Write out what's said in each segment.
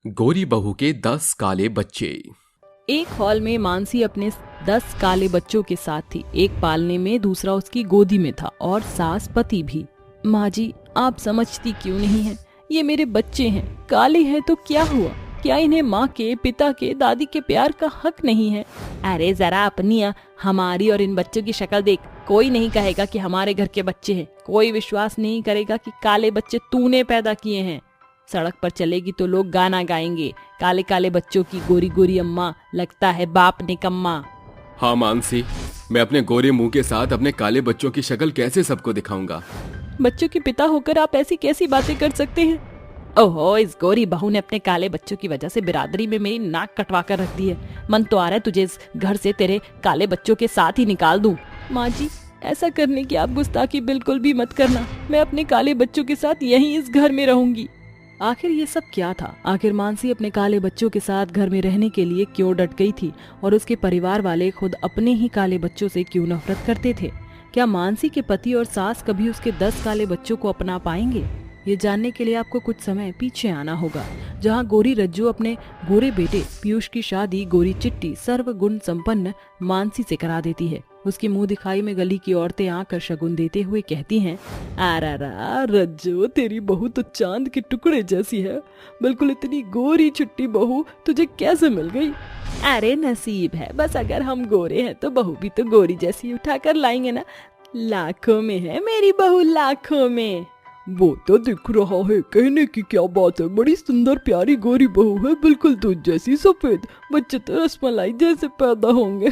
गोरी बहू के 10 काले बच्चे। एक हॉल में मानसी अपने 10 काले बच्चों के साथ थी। एक पालने में, दूसरा उसकी गोदी में था और सास पति भी। माँ जी, आप समझती क्यों नहीं है? ये मेरे बच्चे हैं। काले हैं तो क्या हुआ? क्या इन्हें माँ के, पिता के, दादी के प्यार का हक नहीं है? अरे जरा अपनी हमारी और इन बच्चों की शक्ल देख। कोई नहीं कहेगा कि हमारे घर के बच्चे हैं। कोई विश्वास नहीं करेगा कि काले बच्चे तूने पैदा किए हैं। सड़क पर चलेगी तो लोग गाना गाएंगे, काले काले बच्चों की गोरी गोरी अम्मा, लगता है बाप निकम्मा। हाँ मानसी, मैं अपने गोरे मुंह के साथ अपने काले बच्चों की शक्ल कैसे सबको दिखाऊंगा? बच्चों के पिता होकर आप ऐसी कैसी बातें कर सकते हैं? ओहो, इस गोरी बहू ने अपने काले बच्चों की वजह से बिरादरी में मेरी नाक कटवा कर रख दी है। मन तो आ रहा है तुझे इस घर से तेरे काले बच्चों के साथ ही निकाल दूं। माँ जी, ऐसा करने की आप गुस्ताखी बिल्कुल भी मत करना। मैं अपने काले बच्चों के साथ यहीं इस घर में रहूंगी। आखिर ये सब क्या था? आखिर मानसी अपने काले बच्चों के साथ घर में रहने के लिए क्यों डट गई थी? और उसके परिवार वाले खुद अपने ही काले बच्चों से क्यों नफरत करते थे? क्या मानसी के पति और सास कभी उसके 10 काले बच्चों को अपना पाएंगे? ये जानने के लिए आपको कुछ समय पीछे आना होगा, जहाँ गोरी रज्जू अपने गोरे बेटे पीयूष की शादी गोरी चिट्टी सर्वगुण संपन्न मानसी से करा देती है। उसकी मुंह दिखाई में गली की औरतें आकर शगुन देते हुए कहती हैं, आरा रज्जू, तेरी बहू तो चांद के टुकड़े जैसी है। बिल्कुल इतनी गोरी छुट्टी बहू तुझे कैसे मिल गई? अरे नसीब है, बस अगर हम गोरे हैं तो बहू भी तो गोरी जैसी उठा कर लाएंगे ना। लाखों में है मेरी बहू, लाखों में। वो तो दिख रहा है, कहने की क्या बात है। बड़ी सुंदर प्यारी गोरी बहू है, बिल्कुल दूध जैसी सफेद। बच्चे तो रसमलाई जैसे पैदा होंगे।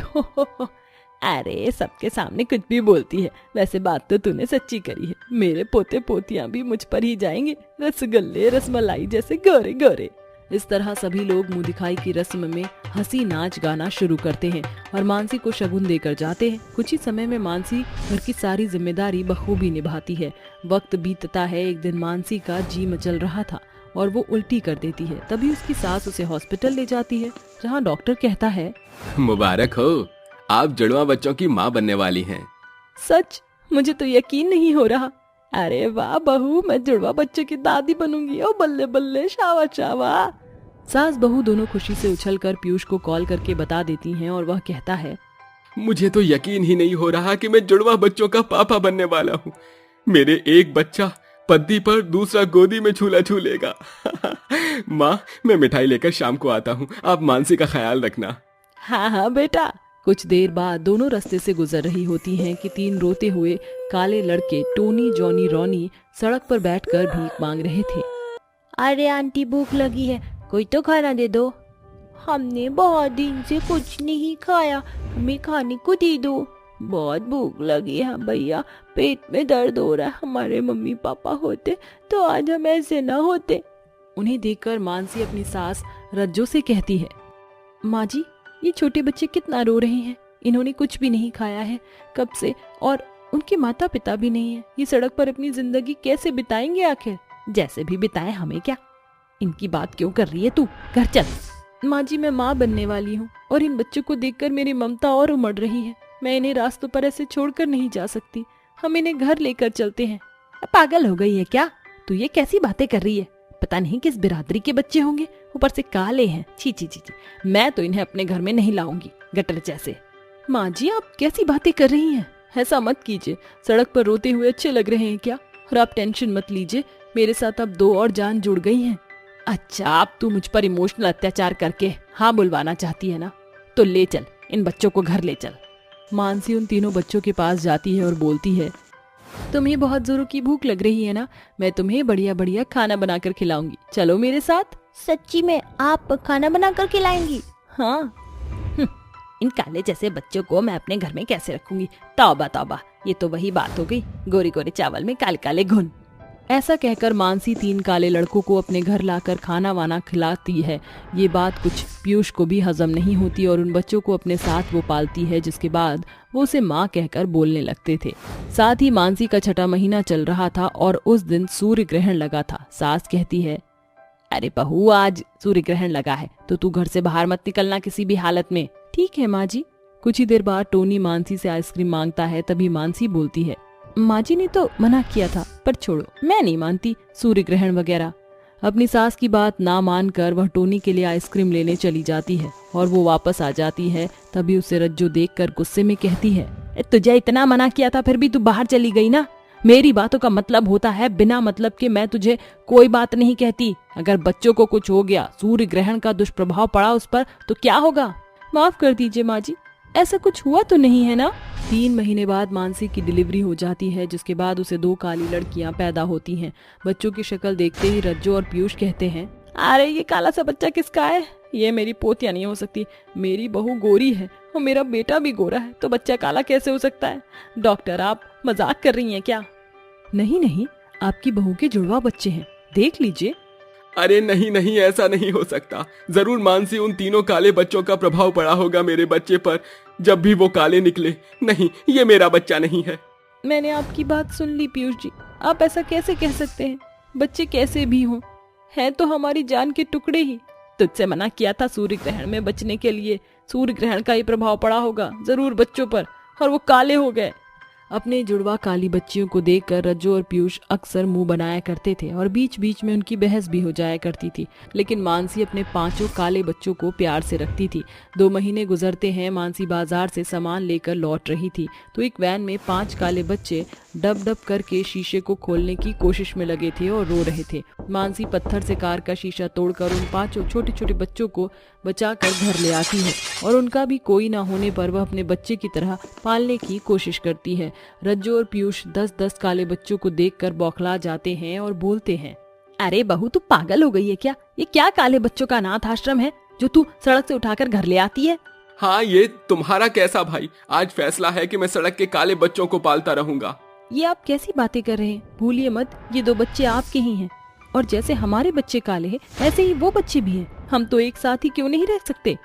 अरे सबके सामने कुछ भी बोलती है। वैसे बात तो तूने सच्ची करी है। मेरे पोते पोतियां भी मुझ पर ही जाएंगे, रसगुल्ले रसमलाई जैसे गोरे गोरे। इस तरह सभी लोग मुंह दिखाई की रस्म में हंसी नाच गाना शुरू करते हैं और मानसी को शगुन देकर जाते हैं। कुछ ही समय में मानसी घर की सारी जिम्मेदारी बखूबी निभाती है। वक्त बीतता है। एक दिन मानसी का जी मचल रहा था और वो उल्टी कर देती है। तभी उसकी सास उसे हॉस्पिटल ले जाती है, जहाँ डॉक्टर कहता है, मुबारक हो, आप जुड़वा बच्चों की माँ बनने वाली हैं। सच? मुझे तो यकीन नहीं हो रहा। अरे वाह बहू, मैं जुड़वा बच्चों की दादी बनूंगी। ओ बल्ले बल्ले, शावा शावा। सास बहू दोनों खुशी से उछलकर पीयूष को कॉल करके बता देती हैं और वह कहता है, मुझे तो यकीन ही नहीं हो रहा कि मैं जुड़वा बच्चों का पापा बनने वाला हूँ। मेरे एक बच्चा पद्दी पर, दूसरा गोदी में झूला झूलेगा। माँ, मैं मिठाई लेकर शाम को आता हूँ, आप मानसी का ख्याल रखना। हाँ हाँ बेटा। कुछ देर बाद दोनों रास्ते से गुजर रही होती हैं कि 3 रोते हुए काले लड़के टोनी, जॉनी, रॉनी सड़क पर बैठकर भीख मांग रहे थे। अरे आंटी, भूख लगी है, कोई तो खाना दे दो। हमने बहुत दिन से कुछ नहीं खाया, हमें खाने को दे दो। बहुत भूख लगी है भैया, पेट में दर्द हो रहा है। हमारे मम्मी पापा होते तो आज हम ऐसे ना होते। उन्हें देखकर मानसी अपनी सास रज्जो से कहती है, माँ जी, ये छोटे बच्चे कितना रो रहे हैं। इन्होंने कुछ भी नहीं खाया है कब से, और उनके माता पिता भी नहीं है। ये सड़क पर अपनी जिंदगी कैसे बिताएंगे? आखिर जैसे भी बिताए, हमें क्या। इनकी बात क्यों कर रही है तू? घर चल। माँ जी, मैं माँ बनने वाली हूँ और इन बच्चों को देखकर मेरी ममता और उमड़ रही है। मैं इन्हें रास्तों पर ऐसे छोड़कर नहीं जा सकती। हम इन्हें घर लेकर चलते हैं। पागल हो गई है क्या तू? ये कैसी बातें कर रही है? पता नहीं किस बिरादरी के बच्चे होंगे, ऊपर से काले हैं। छी छी छी छी, मैं तो इन्हें अपने घर में नहीं लाऊंगी, गटर जैसे। माँ जी, आप कैसी बातें कर रही हैं? ऐसा मत कीजिए। सड़क पर रोते हुए अच्छे लग रहे हैं क्या? और आप टेंशन मत लीजिए, मेरे साथ अब 2 और जान जुड़ गई हैं। अच्छा, आप तू मुझ पर इमोशनल अत्याचार करके हाँ बुलवाना चाहती है ना? तो ले चल, इन बच्चों को घर ले चल। मानसी उन तीनों बच्चों के पास जाती है और बोलती है, तुम्हें बहुत जोरों की भूख लग रही है ना? मैं तुम्हें बढ़िया बढ़िया खाना बनाकर खिलाऊंगी, चलो मेरे साथ। सच्ची में आप खाना बनाकर खिलाएंगी? हाँ। इन काले जैसे बच्चों को मैं अपने घर में कैसे रखूंगी? तौबा तौबा, ये तो वही बात हो गई, गोरे गोरे चावल में काले काले घुन। ऐसा कहकर मानसी 3 काले लड़कों को अपने घर लाकर खाना वाना खिलाती है। ये बात कुछ पीयूष को भी हजम नहीं होती और उन बच्चों को अपने साथ वो पालती है, जिसके बाद वो उसे माँ कहकर बोलने लगते थे। साथ ही मानसी का 6ठा महीना चल रहा था और उस दिन सूर्य ग्रहण लगा था। सास कहती है, अरे बहू, आज सूर्य ग्रहण लगा है तो तू घर से बाहर मत निकलना किसी भी हालत में। ठीक है माँ जी। कुछ ही देर बाद टोनी मानसी से आइसक्रीम मांगता है। तभी मानसी बोलती है, माँ जी ने तो मना किया था, पर छोड़ो, मैं नहीं मानती सूर्य ग्रहण वगैरह। अपनी सास की बात ना मानकर वह टोनी के लिए आइसक्रीम लेने चली जाती है और वो वापस आ जाती है। तभी उसे रज्जू देखकर गुस्से में कहती है, तुझे इतना मना किया था फिर भी तू बाहर चली गई ना। मेरी बातों का मतलब होता है बिना मतलब के मैं तुझे कोई बात नहीं कहती। अगर बच्चों को कुछ हो गया, सूर्य ग्रहण का दुष्प्रभाव पड़ा उस पर, तो क्या होगा? माफ कर दीजिए माँ जी, ऐसा कुछ हुआ तो नहीं है ना। 3 महीने बाद मानसी की डिलीवरी हो जाती है, जिसके बाद उसे 2 काली लड़कियां पैदा होती हैं। बच्चों की शक्ल देखते ही रज्जो और पीयूष कहते हैं, अरे ये काला सा बच्चा किसका है? ये मेरी पोतिया नहीं हो सकती। मेरी बहू गोरी है और मेरा बेटा भी गोरा है, तो बच्चा काला कैसे हो सकता है? डॉक्टर, आप मजाक कर रही हैं क्या? नहीं नहीं, आपकी बहू के जुड़वा बच्चे हैं, देख लीजिए। अरे नहीं नहीं, ऐसा नहीं हो सकता। जरूर मानसी उन तीनों काले बच्चों का प्रभाव पड़ा होगा मेरे बच्चे पर, जब भी वो काले निकले। नहीं, ये मेरा बच्चा नहीं है। मैंने आपकी बात सुन ली पीयूष जी, आप ऐसा कैसे कह सकते हैं? बच्चे कैसे भी हों, है तो हमारी जान के टुकड़े ही। तुझसे मना किया था सूर्य ग्रहण में बचने के लिए। सूर्य ग्रहण का ही प्रभाव पड़ा होगा जरूर बच्चों पर, और वो काले हो गए। अपने जुड़वा काली बच्चियों को देखकर रज्जो और पीयूष अक्सर मुंह बनाया करते थे और बीच बीच में उनकी बहस भी हो जाया करती थी। लेकिन मानसी अपने 5 काले बच्चों को प्यार से रखती थी। 2 महीने गुजरते हैं, मानसी बाजार से सामान लेकर लौट रही थी तो एक वैन में 5 काले बच्चे डब डब करके शीशे को खोलने की कोशिश में लगे थे और रो रहे थे। मानसी पत्थर से कार का शीशा तोड़कर उन 5 छोटे छोटे बच्चों को बचाकर घर ले आती है और उनका भी कोई ना होने पर वह अपने बच्चे की तरह पालने की कोशिश करती है। रज्जो और पीयूष 10-10 काले बच्चों को देखकर बौखला जाते हैं और बोलते हैं, अरे बहू तू पागल हो गई है क्या? ये क्या काले बच्चों का अनाथ आश्रम है जो तू सड़क से उठाकर घर ले आती है? हाँ, ये तुम्हारा कैसा भाई? आज फैसला है कि मैं सड़क के काले बच्चों को पालता रहूंगा। ये आप कैसी बातें कर रहे हैं? भूलिए मत, ये 2 बच्चे आपके ही हैं और जैसे हमारे बच्चे काले हैं ऐसे ही वो बच्चे भी हैं। हम तो एक साथ ही क्यों नहीं रह सकते?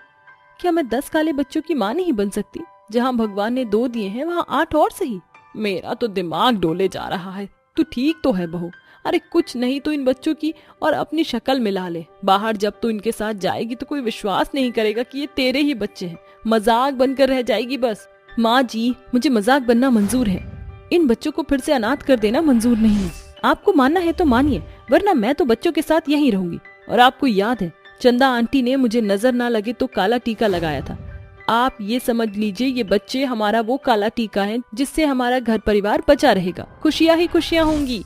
क्या मैं 10 काले बच्चों की माँ नहीं बन सकती? जहाँ भगवान ने 2 दिए हैं वहाँ 8 और सही। मेरा तो दिमाग डोले जा रहा है। तू ठीक तो है बहू? अरे कुछ नहीं तो इन बच्चों की और अपनी शक्ल मिला ले। बाहर जब तू इनके साथ जाएगी तो कोई विश्वास नहीं करेगा कि ये तेरे ही बच्चे हैं। मजाक बनकर रह जाएगी बस। माँ जी, मुझे मजाक बनना मंजूर है, इन बच्चों को फिर से अनाथ कर देना मंजूर नहीं है। आपको मानना है तो मानिए, वरना मैं तो बच्चों के साथ यहीं रहूंगी। और आपको याद है, चंदा आंटी ने मुझे नजर ना लगे तो काला टीका लगाया था। आप ये समझ लीजिए, ये बच्चे हमारा वो काला टीका है जिससे हमारा घर परिवार बचा रहेगा। खुशियां ही खुशियां होंगी।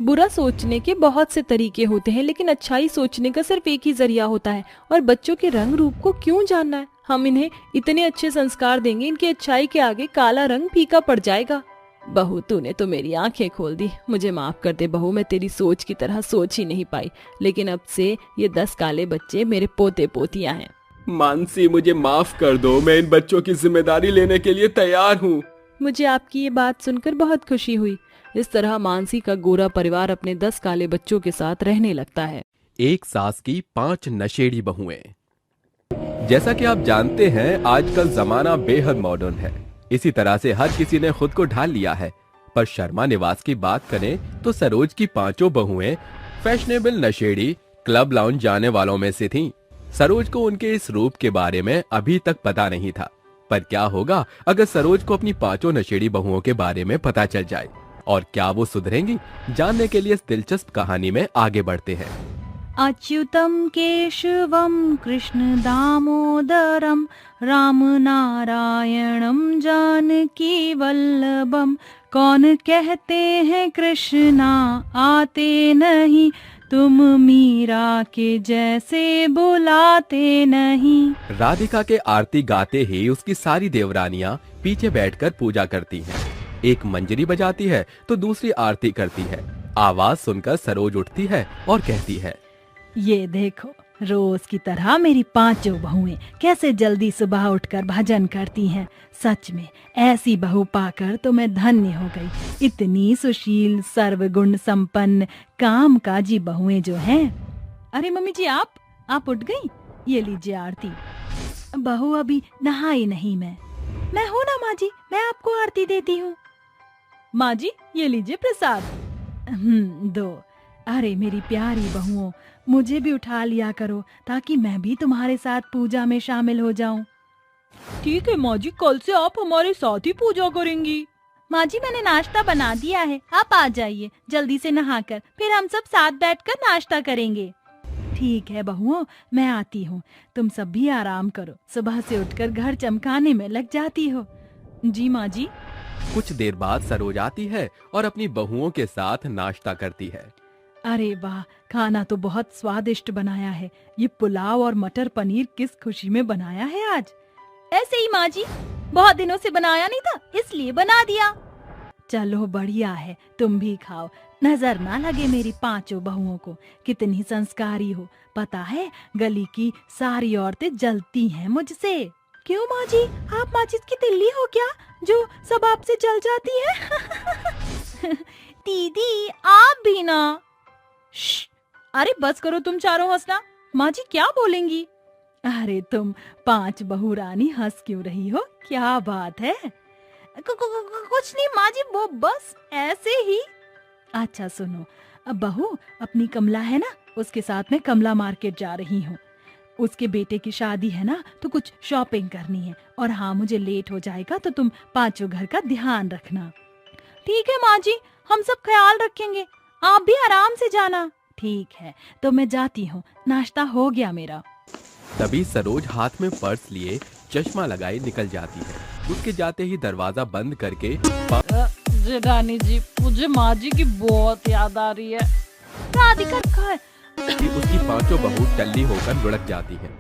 बुरा सोचने के बहुत से तरीके होते हैं, लेकिन अच्छाई सोचने का सिर्फ एक ही जरिया होता है। और बच्चों के रंग रूप को क्यों जानना है? हम इन्हें इतने अच्छे संस्कार देंगे, इनकी अच्छाई के आगे काला रंग फीका पड़ जाएगा। बहू, तूने तो मेरी आंखें खोल दी। मुझे माफ कर दे बहू, मैं तेरी सोच की तरह सोच ही नहीं पाई। लेकिन अब से ये 10 काले बच्चे मेरे पोते पोतियां हैं। मानसी, मुझे माफ कर दो, मैं इन बच्चों की जिम्मेदारी लेने के लिए तैयार हूँ। मुझे आपकी ये बात सुनकर बहुत खुशी हुई। इस तरह मानसी का गोरा परिवार अपने 10 काले बच्चों के साथ रहने लगता है। एक सास की 5 नशेड़ी बहुएं। जैसा कि आप जानते हैं, आजकल जमाना बेहद मॉडर्न है। इसी तरह से हर किसी ने खुद को ढाल लिया है। पर शर्मा निवास की बात करें तो सरोज की 5 बहुएं फैशनेबल नशेड़ी क्लब लाउंज जाने वालों में से थीं। सरोज को उनके इस रूप के बारे में अभी तक पता नहीं था। पर क्या होगा अगर सरोज को अपनी 5 नशेड़ी बहुओं के बारे में पता चल जाए, और क्या वो सुधरेंगी? जानने के लिए इस दिलचस्प कहानी में आगे बढ़ते हैं। अच्युतम केशवम कृष्ण दामोदरम राम नारायणम जानकी वल्लभम। कौन कहते हैं कृष्णा आते नहीं, तुम मीरा के जैसे बुलाते नहीं। राधिका के आरती गाते ही उसकी सारी देवरानियां पीछे बैठकर पूजा करती हैं। एक मंजरी बजाती है तो दूसरी आरती करती है। आवाज सुनकर सरोज उठती है और कहती है, ये देखो, रोज की तरह मेरी 5 बहुएं कैसे जल्दी सुबह उठकर भजन करती हैं। सच में ऐसी बहू पाकर तो मैं धन्य हो गई। इतनी सुशील, सर्वगुण संपन्न, कामकाजी बहुएं जो हैं। अरे मम्मी जी, आप उठ गई? ये लीजिए आरती। बहू, अभी नहाई नहीं मैं हूँ ना माँ जी, मैं आपको आरती देती हूँ। माँ जी, ये लीजिए प्रसाद। दो। अरे मेरी प्यारी बहुओं, मुझे भी उठा लिया करो ताकि मैं भी तुम्हारे साथ पूजा में शामिल हो जाऊं। ठीक है माँ जी, कल से आप हमारे साथ ही पूजा करेंगी। माँ जी मैंने नाश्ता बना दिया है, आप आ जाइए जल्दी से नहाकर, फिर हम सब साथ बैठकर नाश्ता करेंगे। ठीक है बहुओं, मैं आती हूँ, तुम सब भी आराम करो, सुबह से उठकर घर चमकाने में लग जाती हो। जी माँ जी। कुछ देर बाद सरोज आती है और अपनी बहुओं के साथ नाश्ता करती है। अरे वाह, खाना तो बहुत स्वादिष्ट बनाया है। ये पुलाव और मटर पनीर किस खुशी में बनाया है आज? ऐसे ही माँ जी, बहुत दिनों से बनाया नहीं था इसलिए बना दिया। चलो बढ़िया है, तुम भी खाओ, नजर ना लगे मेरी पांचों बहुओं को, कितनी संस्कारी हो। पता है गली की सारी औरतें जलती हैं मुझसे। क्यों माँ जी, आप माचिस की तिल्ली हो क्या जो सब आपसे जल जाती है? दीदी आप भी ना। अरे बस करो तुम चारों हंसना, माँ जी क्या बोलेंगी? अरे तुम पांच बहू रानी हंस क्यों रही हो, क्या बात है? कुछ नहीं माँ जी, वो बस ऐसे ही। अच्छा सुनो, अब बहू अपनी कमला है ना, उसके साथ में कमला मार्केट जा रही हूँ। उसके बेटे की शादी है ना, तो कुछ शॉपिंग करनी है। और हाँ, मुझे लेट हो जाएगा तो तुम पांचों घर का ध्यान रखना। ठीक है माँ जी, हम सब ख्याल रखेंगे, आप भी आराम से जाना। ठीक है, तो मैं जाती हूँ, नाश्ता हो गया मेरा। तभी सरोज हाथ में पर्स लिए चश्मा लगाए निकल जाती है। उसके जाते ही दरवाजा बंद करके रानी जी, मुझे माँ जी की बहुत याद आ रही है। राधिका घर उसकी पांचों बहू टल्ली होकर लुढ़क जाती हैं।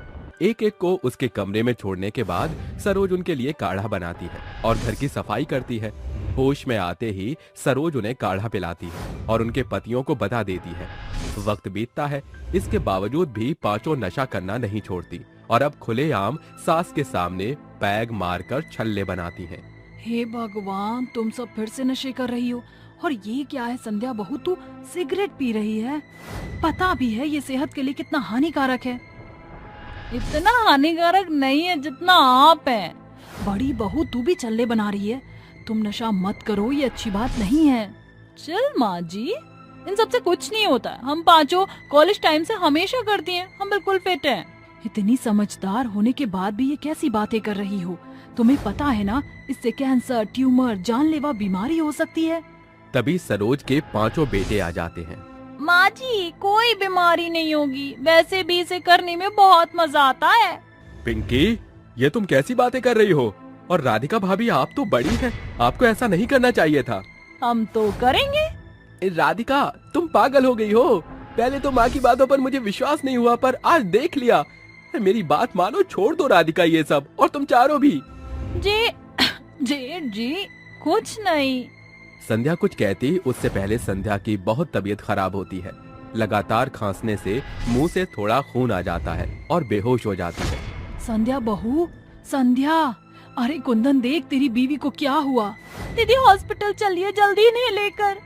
एक एक को उसके कमरे में छोड़ने के बाद सरोज उनके लिए काढ़ा बनाती है और घर की सफाई करती है। होश में आते ही सरोज उन्हें काढ़ा पिलाती है और उनके पतियों को बता देती है। वक्त बीतता है, इसके बावजूद भी पांचों नशा करना नहीं छोड़ती और अब खुलेआम सास के सामने पैग मारकर छल्ले बनाती हैं। हे भगवान, तुम सब फिर से नशे कर रही हो। और ये क्या है संध्या बहू, तू सिगरेट पी रही है? पता भी है ये सेहत के लिए कितना हानिकारक है। इतना हानिकारक नहीं है जितना आप हैं। बड़ी बहू, तू भी चल्ले बना रही है। तुम नशा मत करो, ये अच्छी बात नहीं है। चल माँ जी, इन सबसे कुछ नहीं होता। हम पांचों कॉलेज टाइम से हमेशा करती हैं, हम बिल्कुल फिट हैं। इतनी समझदार होने के बाद भी ये कैसी बातें कर रही हो? तुम्हें पता है ना, इससे कैंसर, ट्यूमर, जानलेवा बीमारी हो सकती है। तभी सरोज के पांचों बेटे आ जाते हैं। माँ जी, कोई बीमारी नहीं होगी, वैसे भी इसे करने में बहुत मजा आता है। पिंकी, ये तुम कैसी बातें कर रही हो? और राधिका भाभी, आप तो बड़ी हैं, आपको ऐसा नहीं करना चाहिए था। हम तो करेंगे। राधिका, तुम पागल हो गई हो। पहले तो माँ की बातों पर मुझे विश्वास नहीं हुआ, पर आज देख लिया। मेरी बात मानो, छोड़ दो राधिका ये सब, और तुम चारों भी। जी जी जी, कुछ नहीं। संध्या कुछ कहती उससे पहले संध्या की बहुत तबीयत खराब होती है। लगातार खांसने से मुंह से थोड़ा खून आ जाता है और बेहोश हो जाती है। संध्या बहू, संध्या, अरे कुंदन देख, तेरी बीवी को क्या हुआ? दीदी हॉस्पिटल चलिए जल्दी, इन्हें लेकर।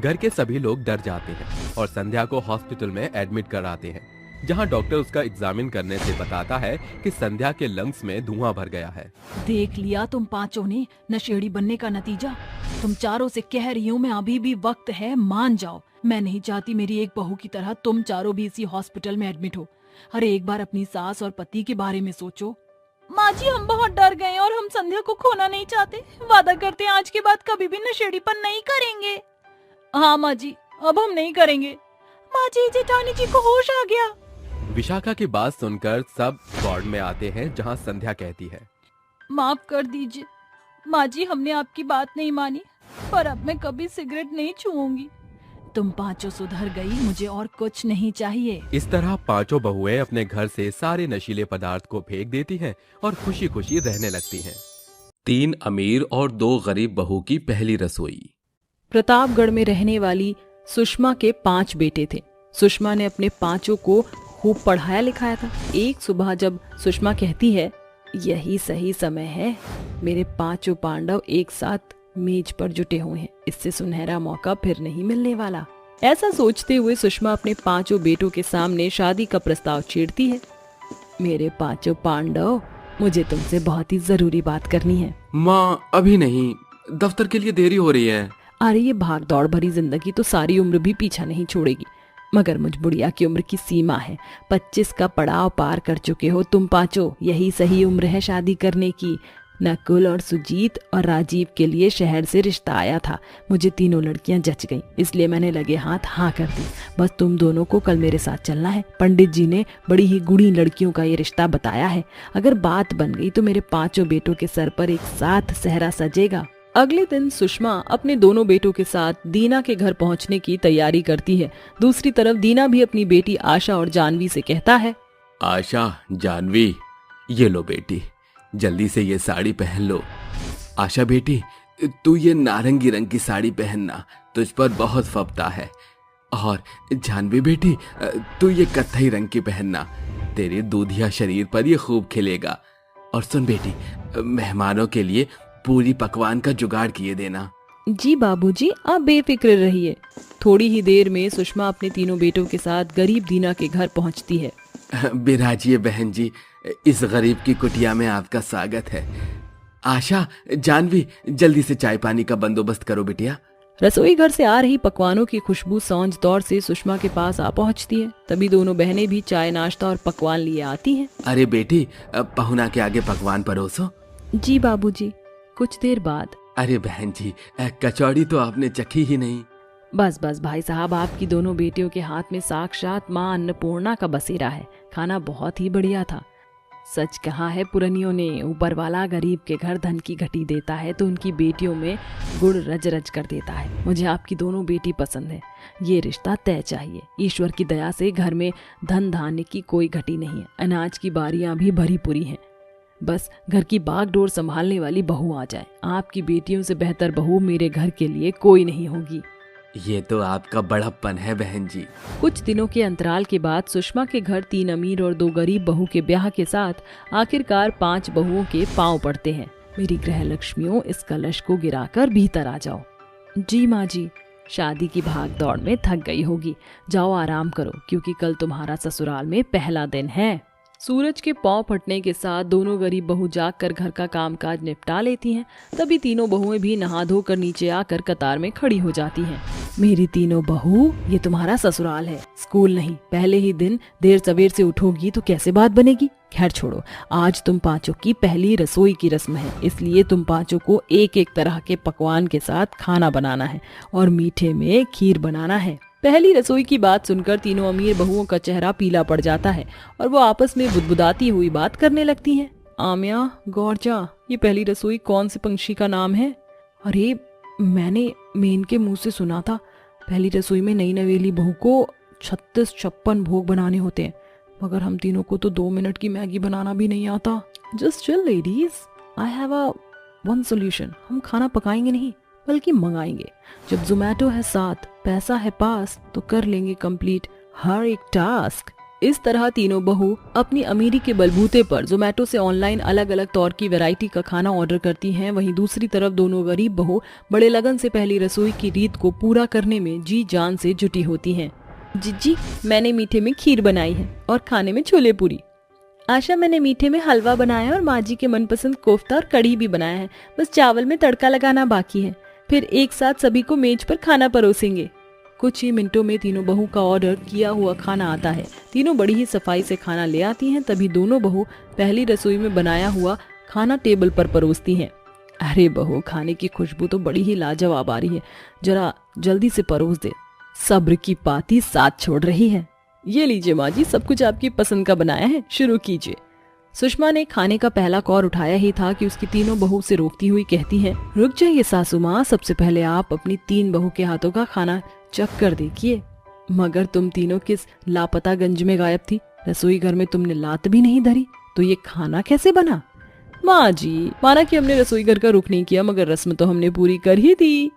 घर के सभी लोग डर जाते हैं और संध्या को हॉस्पिटल में एडमिट कराते हैं, जहां डॉक्टर उसका एग्जामिन करने से बताता है कि संध्या के लंग्स में धुआं भर गया है। देख लिया तुम पांचों ने नशेड़ी बनने का नतीजा। तुम चारों से कह रही हूँ मैं, अभी भी वक्त है, मान जाओ। मैं नहीं चाहती मेरी एक बहू की तरह तुम चारों भी इसी हॉस्पिटल में एडमिट हो। अरे एक बार अपनी सास और पति के बारे में सोचो। माँ जी, हम बहुत डर गए और हम संध्या को खोना नहीं चाहते। वादा करते हैं आज के बाद कभी भी नशेड़ीपन नहीं करेंगे। हाँ माँ जी, अब हम नहीं करेंगे। माँ जी, जेठानी जी को होश आ गया। विशाखा की बात सुनकर सब वार्ड में आते हैं, जहां संध्या कहती है, माफ कर दीजिए माँ जी, हमने आपकी बात नहीं मानी, पर अब मैं कभी सिगरेट नहीं छूऊंगी। तुम पांचों सुधर गई, मुझे और कुछ नहीं चाहिए। इस तरह पांचों बहुएं अपने घर से सारे नशीले पदार्थ को फेंक देती हैं और खुशी खुशी रहने लगती हैं। 3 अमीर और 2 गरीब बहू की पहली रसोई। प्रतापगढ़ में रहने वाली सुषमा के 5 बेटे थे। सुषमा ने अपने पांचों को खूब पढ़ाया लिखाया था। एक सुबह जब सुषमा कहती है, यही सही समय है, मेरे पांचों पांडव एक साथ मेज पर जुटे हुए हैं, इससे सुनहरा मौका फिर नहीं मिलने वाला। ऐसा सोचते हुए सुषमा अपने पांचों बेटों के सामने शादी का प्रस्ताव छेड़ती है। मेरे पांचों पांडव, मुझे तुमसे बहुत ही जरूरी बात करनी है। माँ, अभी नहीं, दफ्तर के लिए देरी हो रही है। अरे ये भाग दौड़ भरी जिंदगी तो सारी उम्र भी पीछा नहीं छोड़ेगी, मगर मुझ बुढ़िया की उम्र की सीमा है। 25 का पड़ाव पार कर चुके हो तुम पांचों, यही सही उम्र है शादी करने की। नकुल और सुजीत और राजीव के लिए शहर से रिश्ता आया था। मुझे तीनों लड़कियां जच गईं, इसलिए मैंने लगे हाथ हाँ कर दी। बस तुम दोनों को कल मेरे साथ चलना है। पंडित जी ने बड़ी ही गूढ़ी लड़कियों का ये रिश्ता बताया है। अगर बात बन गई तो मेरे 5 बेटों के सर पर एक साथ सेहरा सजेगा। अगले दिन सुषमा अपने दोनों बेटों के साथ दीना के घर पहुंचने की तैयारी करती है। दूसरी तरफ दीना भी अपनी बेटी आशा और जानवी से कहता है, आशा, जानवी, ये लो बेटी, जल्दी से ये साड़ी पहन लो। आशा बेटी, तू ये नारंगी रंग की साड़ी पहनना, तुझ पर बहुत फबता है। और जानवी बेटी, तू ये कत्थई रंग की पहनना, तेरे दूधिया शरीर पर ये खूब खिलेगा। और सुन बेटी, मेहमानों के लिए पूरी पकवान का जुगाड़ किए देना। जी बाबूजी, आप बेफिक्र रहिए। थोड़ी ही देर में सुषमा अपने तीनों बेटों के साथ गरीब दीना के घर पहुंचती है। बिराजिए बहन जी, इस गरीब की कुटिया में आपका स्वागत है। आशा, जानवी, जल्दी से चाय पानी का बंदोबस्त करो बिटिया। रसोई घर से आ रही पकवानों की खुशबू सौंज दौर से सुषमा के पास आ पहुंचती है। तभी दोनों बहनें भी चाय, नाश्ता और पकवान लिए आती हैं। अरे बेटी, पहुना के आगे पकवान परोसो। जी बाबूजी। कुछ देर बाद, अरे बहन जी, कचौड़ी तो आपने चखी ही नहीं। बस बस भाई साहब, आपकी दोनों बेटियों के हाथ में साक्षात माँ अन्नपूर्णा का बसेरा है। खाना बहुत ही बढ़िया था। सच कहा है पुरनियों ने, ऊपर वाला गरीब के घर धन की घटी देता है तो उनकी बेटियों में गुड़ रज रज कर देता है। मुझे आपकी दोनों बेटी पसंद है। ये रिश्ता तय चाहिए। ईश्वर की दया से घर में धन धान्य की कोई घटी नहीं है। अनाज की बारियां भी भरी पूरी हैं। बस घर की बागडोर संभालने वाली बहू आ जाए। आपकी बेटियों से बेहतर बहू मेरे घर के लिए कोई नहीं होगी। ये तो आपका बड़प्पन है बहन जी। कुछ दिनों के अंतराल के बाद सुषमा के घर 3 अमीर और 2 गरीब बहू के ब्याह के साथ आखिरकार 5 बहुओं के पांव पड़ते हैं। मेरी गृह लक्ष्मियों, इस कलश को गिराकर भीतर आ जाओ। जी माँ जी। शादी की भाग दौड़ में थक गई होगी, जाओ आराम करो, क्योंकि कल तुम्हारा ससुराल में पहला दिन है। सूरज के पांव फटने के साथ दोनों गरीब बहू जाकर घर का कामकाज निपटा लेती हैं। तभी तीनों बहुएं भी नहा धोकर नीचे आकर कतार में खड़ी हो जाती हैं। मेरी तीनों बहू, ये तुम्हारा ससुराल है, स्कूल नहीं। पहले ही दिन देर सवेर से उठोगी तो कैसे बात बनेगी। खैर छोड़ो, आज तुम 5 की पहली रसोई की रस्म है, इसलिए तुम 5 को एक एक तरह के पकवान के साथ खाना बनाना है और मीठे में खीर बनाना है। पहली रसोई की बात सुनकर तीनों अमीर बहुओं का चेहरा पीला पड़ जाता है और वो आपस में बुदबुदाती हुई बात करने लगती हैं। आमिया, गौरजा, ये पहली रसोई कौन से पंछी का नाम है? अरे, मैंने मेन के मुंह से सुना था पहली रसोई में नई नवेली बहू को 36-56 भोग बनाने होते हैं, मगर हम तीनों को तो 2 मिनट की मैगी बनाना भी नहीं आता। Just chill ladies, I have a one solution. हम खाना पकाएंगे नहीं बल्कि मंगाएंगे। जब जोमेटो है साथ, पैसा है पास, तो कर लेंगे कंप्लीट हर एक टास्क। इस तरह तीनों बहू अपनी अमीरी के बलबूते पर जोमेटो से ऑनलाइन अलग अलग तौर की वैरायटी का खाना ऑर्डर करती हैं। वहीं दूसरी तरफ दोनों गरीब बहू बड़े लगन से पहली रसोई की रीत को पूरा करने में जी जान से जुटी होती हैं। जी, मैंने मीठे में खीर बनाई है और खाने में छोले पूरी। आशा, मैंने मीठे में हलवा बनाया है और माँ जी के मनपसंद कोफ्ता और कढ़ी भी बनाया है। बस चावल में तड़का लगाना बाकी है, फिर एक साथ सभी को मेज पर खाना परोसेंगे। कुछ ही मिनटों में तीनों बहू का ऑर्डर किया हुआ खाना आता है। तीनों बड़ी ही सफाई से खाना ले आती हैं। तभी दोनों बहू पहली रसोई में बनाया हुआ खाना टेबल पर परोसती हैं। अरे बहू, खाने की खुशबू तो बड़ी ही लाजवाब आ रही है, जरा जल्दी से परोस दे। सब्र की पाती साथ छोड़ रही है। ये लीजिए माँ जी, सब कुछ आपकी पसंद का बनाया है, शुरू कीजिए। सुषमा ने खाने का पहला कौर उठाया ही था कि उसकी तीनों बहू से रोकती हुई कहती है, रुक जाइए सासू माँ, सबसे पहले आप अपनी 3 बहू के हाथों का खाना चख कर देखिए। मगर तुम तीनों किस लापता गंज में गायब थी? रसोई घर में तुमने लात भी नहीं धरी, तो ये खाना कैसे बना? माँ जी, माना कि हमने रसोई घर का रुख नहीं किया, मगर रस्म तो हमने पूरी कर ही दी।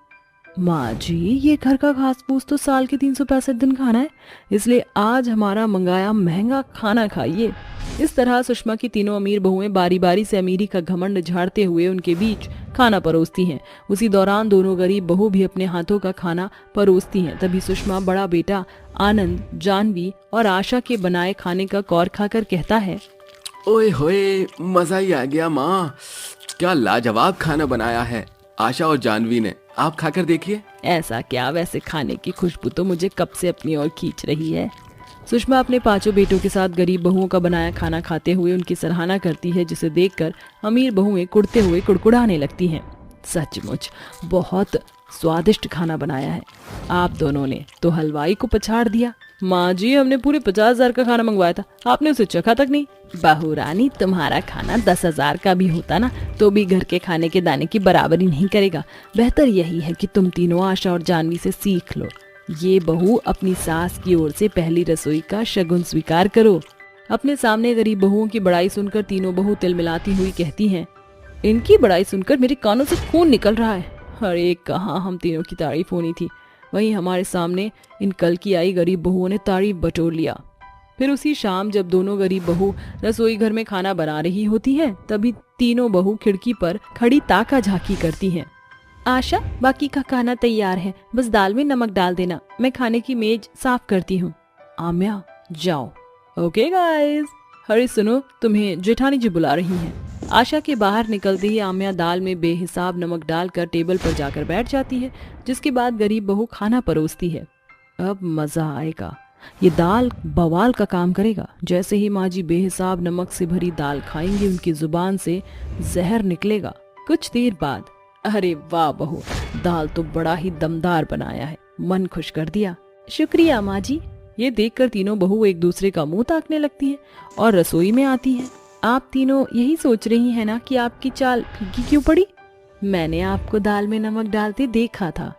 माँ जी, ये घर का घास फूस तो साल के 365 दिन खाना है, इसलिए आज हमारा मंगाया महंगा खाना खाइए। इस तरह सुषमा की तीनों अमीर बहुएं बारी बारी से अमीरी का घमंड झाड़ते हुए उनके बीच खाना परोसती हैं। उसी दौरान दोनों गरीब बहू भी अपने हाथों का खाना परोसती हैं। तभी सुषमा बड़ा बेटा आनंद, जानवी और आशा के बनाए खाने का कौर खाकर कहता है, ओए होए, मजा ही आ गया माँ, क्या लाजवाब खाना बनाया है आशा और जानवी ने, आप खाकर देखिए। ऐसा क्या, वैसे खाने की खुशबू तो मुझे कब से अपनी ओर खींच रही है। सुषमा अपने 5 बेटों के साथ गरीब बहुओं का बनाया खाना खाते हुए उनकी सराहना करती है, जिसे देखकर अमीर बहुएं कुड़ते हुए कुड़कुड़ाने लगती हैं। सचमुच बहुत स्वादिष्ट खाना बनाया है। आप दोनों ने तो हलवाई को पछाड़ दिया। माँ जी, हमने पूरे 50,000 का खाना मंगवाया था, आपने उसे चखा तक नहीं। बहू रानी, तुम्हारा खाना 10,000 का भी होता ना तो भी घर के खाने के दाने की बराबरी नहीं करेगा। बेहतर यही है कि तुम तीनों आशा और जानवी से सीख लो। ये बहू अपनी सास की ओर से पहली रसोई का शगुन स्वीकार करो। अपने सामने गरीब बहुओं की बड़ाई सुनकर तीनों बहू तिलमिलाती हुई कहती हैं, इनकी बड़ाई सुनकर मेरे कानों से खून निकल रहा है। अरे कहाँ हम तीनों की तारीफ होनी थी, वहीं हमारे सामने इन कल की आई गरीब बहुओं ने तारीफ बटोर लिया। फिर उसी शाम जब दोनों गरीब बहू रसोई घर में खाना बना रही होती हैं, तभी तीनों बहू खिड़की पर खड़ी ताका झांकी करती हैं। आशा, बाकी का खाना तैयार है, बस दाल में नमक डाल देना, मैं खाने की मेज साफ करती हूँ। आम्या, जाओ। Okay guys. हरी सुनो, तुम्हें जेठानी जी बुला रही हैं। आशा के बाहर निकलते ही आम्या दाल में बेहिसाब नमक डालकर टेबल पर जाकर बैठ जाती है, जिसके बाद गरीब बहू खाना परोसती है। अब मजा आएगा, ये दाल बवाल का काम करेगा। जैसे ही माँ जी बेहिसाब नमक से भरी दाल खाएंगी, उनकी जुबान से जहर निकलेगा। कुछ देर बाद, अरे वाह बहू, दाल तो बड़ा ही दमदार बनाया है, मन खुश कर दिया। शुक्रिया माँ जी। ये देखकर तीनों बहू एक दूसरे का मुंह ताकने लगती हैं और रसोई में आती हैं। आप तीनों यही सोच रही हैं ना कि आपकी चाल फीकी क्यों पड़ी? मैंने आपको दाल में नमक डालते देखा था।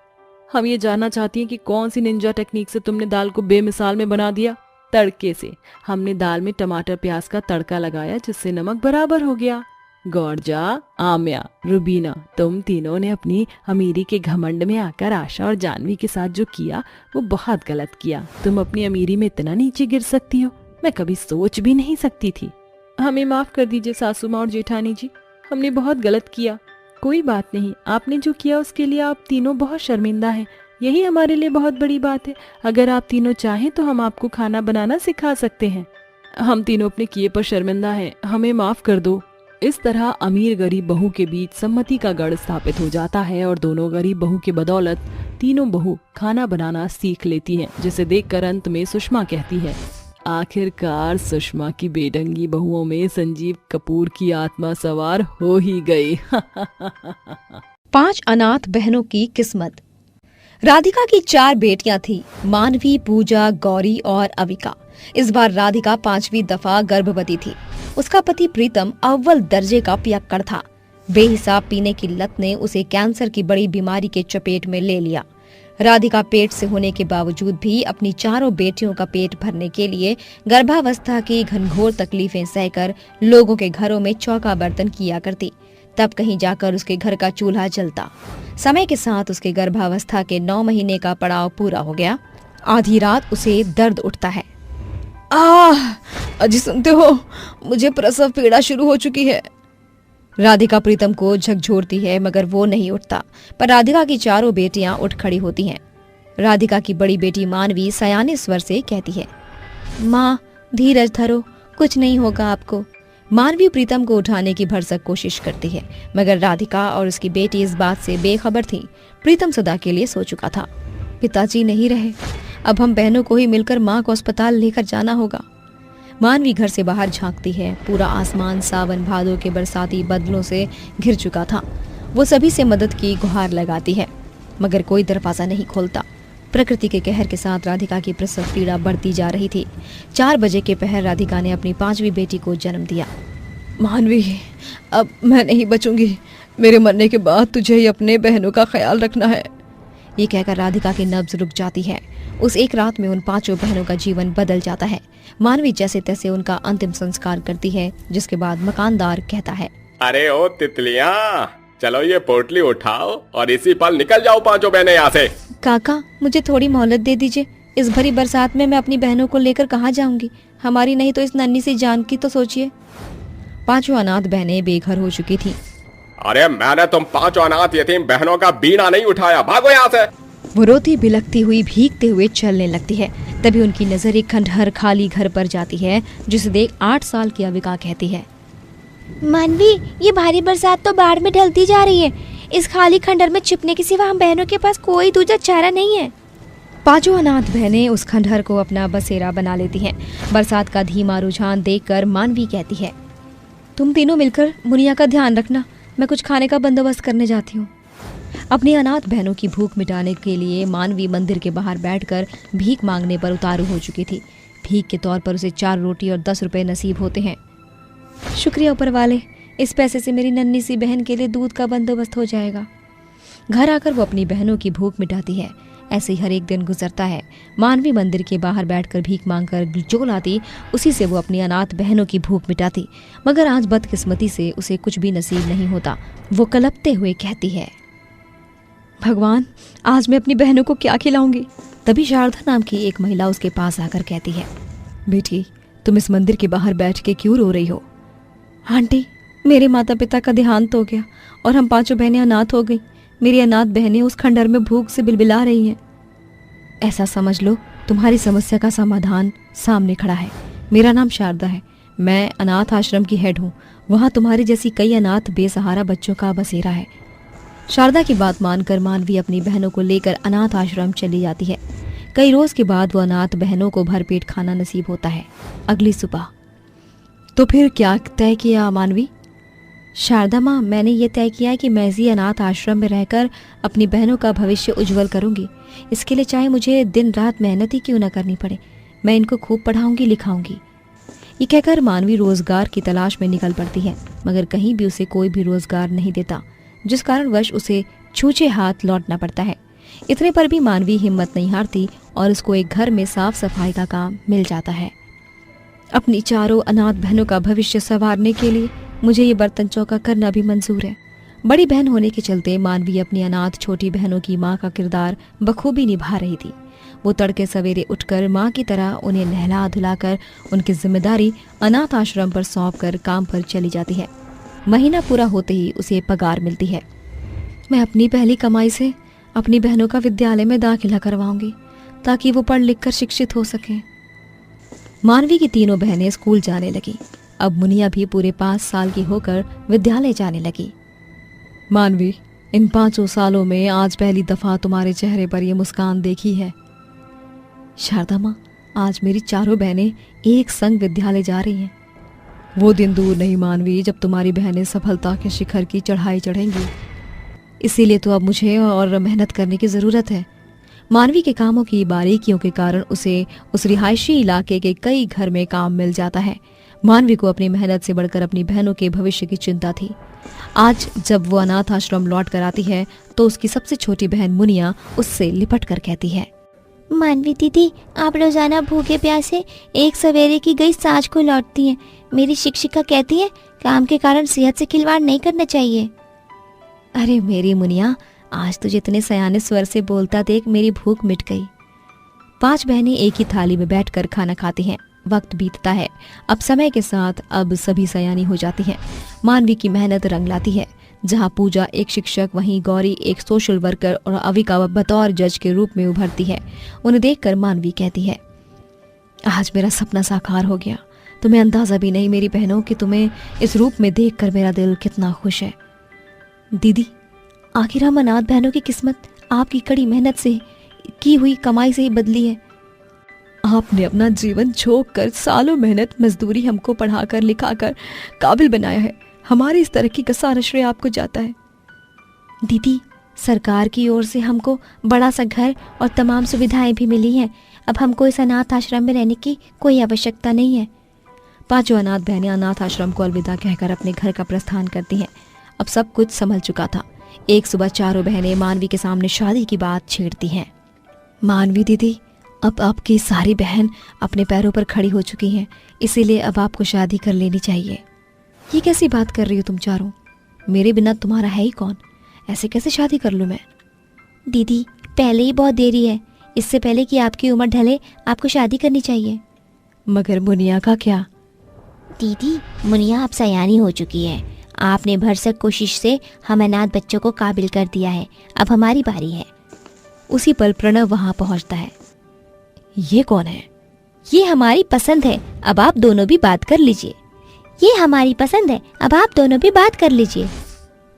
हम ये जानना चाहती हैं कि कौन सी निंजा टेक्निक से तुमने दाल को बेमिसाल में बना दिया। तड़के से हमने दाल में टमाटर प्याज का तड़का लगाया, जिससे नमक बराबर हो गया। गौरजा, आम्या, रुबीना, तुम तीनों ने अपनी अमीरी के घमंड में आकर आशा और जानवी के साथ जो किया वो बहुत गलत किया। तुम अपनी अमीरी में इतना नीचे गिर सकती हो, मैं कभी सोच भी नहीं सकती थी। हमें माफ कर दीजिए सासू माँ और जेठानी जी, हमने बहुत गलत किया। कोई बात नहीं, आपने जो किया उसके लिए आप तीनों बहुत शर्मिंदा हैं, यही हमारे लिए बहुत बड़ी बात है। अगर आप तीनों चाहें तो हम आपको खाना बनाना सिखा सकते हैं। हम तीनों अपने किए पर शर्मिंदा हैं, हमें माफ कर दो। इस तरह अमीर गरीब बहू के बीच सम्मति का गढ़ स्थापित हो जाता है और दोनों गरीब बहू के बदौलत तीनों बहू खाना बनाना सीख लेती हैं, जिसे देखकर अंत में सुषमा कहती है, आखिरकार सुषमा की बेढंगी बहुओं में संजीव कपूर की आत्मा सवार हो ही गई। 5 अनाथ बहनों की किस्मत। राधिका की 4 बेटियां थी, मानवी, पूजा, गौरी और अविका। इस बार राधिका 5वीं दफा गर्भवती थी। उसका पति प्रीतम अव्वल दर्जे का पियक्कड़ था। बेहिसाब पीने की लत ने उसे कैंसर की बड़ी बीमारी के चपेट में ले लिया। राधिका पेट से होने के बावजूद भी अपनी 4 बेटियों का पेट भरने के लिए गर्भावस्था की घनघोर तकलीफें सहकर लोगों के घरों में चौका बर्तन किया करती। तब कहीं जाकर उसके घर का चूल्हा जलता। समय के साथ उसके गर्भावस्था के 9 महीने का पड़ाव पूरा हो गया। आधी रात उसे दर्द उठता है। अजी सुनते हो, मुझे प्रसव पीड़ा शुरू हो चुकी है। राधिका प्रीतम को झकझोरती है, मगर वो नहीं उठता। पर राधिका की 4 बेटियां उठ खड़ी होती हैं। राधिका की बड़ी बेटी मानवी सयाने स्वर से कहती है, माँ धीरज धरो, कुछ नहीं होगा आपको। मानवी प्रीतम को उठाने की भरसक कोशिश करती है, मगर राधिका और उसकी बेटी इस बात से बेखबर थी। प्रीतम सदा के लिए सो चुका था। पिताजी नहीं रहे, अब हम बहनों को ही मिलकर माँ को अस्पताल लेकर जाना होगा। मानवी घर से बाहर झांकती है। पूरा आसमान सावन भादों के बरसाती बदलों से घिर चुका था। वो सभी से मदद की गुहार लगाती है, मगर कोई दरवाजा नहीं खोलता। प्रकृति के कहर के साथ राधिका की प्रसव पीड़ा बढ़ती जा रही थी। 4 बजे के पहर राधिका ने अपनी 5वीं बेटी को जन्म दिया। मानवी, अब मैं नहीं बचूंगी। मेरे मरने के बाद तुझे ही अपने बहनों का ख्याल रखना है। ये कहकर राधिका की नब्ज रुक जाती है। उस एक रात में उन 5 बहनों का जीवन बदल जाता है। मानवी जैसे तैसे उनका अंतिम संस्कार करती है, जिसके बाद मकानदार कहता है, अरे ओ तितलियां, चलो ये पोटली उठाओ और इसी पल निकल जाओ 5 बहनें यहाँ से। काका, मुझे थोड़ी मोहलत दे दीजिए। इस भरी बरसात में मैं अपनी बहनों को लेकर कहाँ जाऊंगी? हमारी नहीं तो इस नन्ही सी जान की तो सोचिए। 5 अनाथ बहनें बेघर हो चुकी थी। अरे मैंने तुम 5 अनाथ यतीम बहनों का बीड़ा नहीं उठाया, भागो यहाँ से। वो रोती बिलखती हुई भीगते हुए चलने लगती है। तभी उनकी नजर एक खंडहर खाली घर पर जाती है, जिसे देख 8 साल की अविका कहती है, मानवी, ये भारी बरसात तो बाढ़ में ढलती जा रही है। इस खाली खंडहर में छिपने के सिवा हम बहनों के पास कोई दूसरा चारा नहीं है। पांचों अनाथ बहनें उस खंडहर को अपना बसेरा बना लेती हैं। बरसात का धीमा रुझान देखकर मानवी कहती है, तुम तीनों मिलकर मुनिया का ध्यान रखना, मैं कुछ खाने का बंदोबस्त करने जाती हूँ। अपनी अनाथ बहनों की भूख मिटाने के लिए मानवी मंदिर के बाहर बैठकर भीख मांगने पर उतारू हो चुकी थी। भीख के तौर पर उसे 4 रोटी और 10 रुपए नसीब होते हैं। शुक्रिया ऊपर वाले, इस पैसे से मेरी नन्ही सी बहन के लिए दूध का बंदोबस्त हो जाएगा। घर आकर वो अपनी बहनों की भूख मिटाती है। ऐसे ही हर एक दिन गुजरता है। मानवी मंदिर के बाहर बैठकर भीख मांगकर जो लाती उसी से वो अपनी अनाथ बहनों की भूख मिटाती, मगर आज बदकिस्मती से उसे कुछ भी नसीब नहीं होता। वो कलपते हुए कहती है, भगवान, आज मैं अपनी बहनों को क्या खिलाऊंगी। तभी शारदा नाम की एक महिला उसके पास आकर कहती है, बेटी, तुम इस मंदिर के बाहर बैठ के क्यों रो रही हो? आंटी, मेरे माता पिता का देहांत हो गया और हम 5 बहनें अनाथ हो गई। मेरी अनाथ बहनें उस खंडहर में भूख से बिलबिला रही हैं। ऐसा समझ लो तुम्हारी समस्या का समाधान सामने खड़ा है। मेरा नाम शारदा है, मैं अनाथ आश्रम की हेड हूँ। वहाँ तुम्हारी जैसी कई अनाथ बेसहारा बच्चों का बसेरा है। शारदा की बात मानकर मानवी अपनी बहनों को लेकर अनाथ आश्रम चली जाती है। कई रोज के बाद वो अनाथ बहनों को भरपेट खाना नसीब होता है। अगली सुबह तो फिर क्या तय किया मानवी? शारदा माँ, मैंने ये तय किया है कि मैं इसी अनाथ आश्रम में रहकर अपनी बहनों का भविष्य उज्जवल करूंगी। इसके लिए चाहे मुझे दिन रात मेहनत ही क्यों न करनी पड़े, मैं इनको खूब पढ़ाऊंगी लिखाऊंगी। ये कहकर मानवी रोजगार की तलाश में निकल पड़ती है, मगर कहीं भी उसे कोई भी रोजगार नहीं देता, जिस कारणवश उसे छूछे हाथ लौटना पड़ता है। इतने पर भी मानवी हिम्मत नहीं हारती और उसको एक घर में साफ सफाई का काम मिल जाता है। अपनी चारों अनाथ बहनों का भविष्य संवारने के लिए मुझे ये बर्तन चौका करना भी मंजूर है। बड़ी बहन होने के चलते मानवी अपनी अनाथ छोटी बहनों की माँ का किरदार बखूबी निभा रही थी। वो तड़के सवेरे उठकर माँ की तरह उन्हें नहला धुलाकर उनकी जिम्मेदारी अनाथ आश्रम पर सौंप कर काम पर चली जाती है। महीना पूरा होते ही उसे पगार मिलती है। मैं अपनी पहली कमाई से अपनी बहनों का विद्यालय में दाखिला करवाऊंगी ताकि वो पढ़ लिख कर शिक्षित हो सकें। मानवी की तीनों बहनें स्कूल जाने लगी। अब मुनिया भी पूरे 5 साल की होकर विद्यालय जाने लगी। मानवी, इन 5 सालों में आज पहली दफा तुम्हारे चेहरे पर यह मुस्कान देखी है। शारदा माँ, आज मेरी चारों बहनें एक संग विद्यालय जा रही हैं। वो दिन दूर नहीं मानवी जब तुम्हारी बहनें सफलता के शिखर की चढ़ाई चढ़ेंगी। इसीलिए तो अब मुझे और मेहनत करने की जरूरत है। मानवी के कामों की बारीकियों के कारण उसे उस रिहायशी इलाके के कई घर में काम मिल जाता है। मानवी को अपनी मेहनत से बढ़कर अपनी बहनों के भविष्य की चिंता थी। आज जब वो अनाथ आश्रम लौट कर आती है तो उसकी सबसे छोटी बहन मुनिया उससे लिपट कर कहती है, मानवी दीदी, आप रोजाना भूखे प्यासे एक सवेरे की गई सांझ को लौटती हैं। मेरी शिक्षिका कहती है काम के कारण सेहत से खिलवाड़ नहीं करना चाहिए। अरे मेरी मुनिया, आज तुझे इतने सयाने स्वर से बोलता देख मेरी भूख मिट गई। 5 बहनें एक ही थाली में बैठकर खाना खाती हैं। वक्त बीतता है। अब समय के साथ अब सभी सयानी हो जाती हैं। मानवी की मेहनत रंग लाती है। जहाँ पूजा एक शिक्षक, वहीं गौरी एक सोशल वर्कर और अविका बतौर जज के रूप में उभरती है। उन्हें देखकर मानवी कहती है, आज मेरा सपना साकार हो गया। तुम्हें अंदाजा भी नहीं मेरी बहनों कि तुम्हें इस रूप में देखकर मेरा दिल कितना खुश है। दीदी, आखिर हम अनाथ बहनों की किस्मत आपकी कड़ी मेहनत से की हुई कमाई से ही बदली है। आपने अपना जीवन झोंक कर सालों मेहनत मजदूरी हमको पढ़ाकर लिखाकर काबिल बनाया है। हमारी इस तरक्की का सारा श्रेय आपको जाता है। दीदी, सरकार की ओर से हमको बड़ा सा घर और तमाम सुविधाएं भी मिली हैं। अब हमको इस अनाथ आश्रम में रहने की कोई आवश्यकता नहीं है। 5 अनाथ बहनें अनाथ आश्रम को अलविदा कहकर अपने घर का प्रस्थान करती हैं। अब सब कुछ संभल चुका था। एक सुबह चारों बहनें मानवी के सामने शादी की बात छेड़ती हैं। मानवी दीदी, अब आपकी सारी बहन अपने पैरों पर खड़ी हो चुकी हैं, इसीलिए अब आपको शादी कर लेनी चाहिए। ये कैसी बात कर रही हो तुम चारों? मेरे बिना तुम्हारा है ही कौन? ऐसे कैसे शादी कर लूं मैं? दीदी, पहले ही बहुत देरी है। इससे पहले कि आपकी उम्र ढले आपको शादी करनी चाहिए। मगर मुनिया का क्या? दीदी, मुनिया अब सयानी हो चुकी है। आपने भरसक कोशिश से हम अनाथ बच्चों को काबिल कर दिया है। अब हमारी बारी है। उसी पल प्रणव वहां पहुंचता है। ये कौन है? ये हमारी पसंद है, अब आप दोनों भी बात कर लीजिए। ये हमारी पसंद है, अब आप दोनों भी बात कर लीजिए।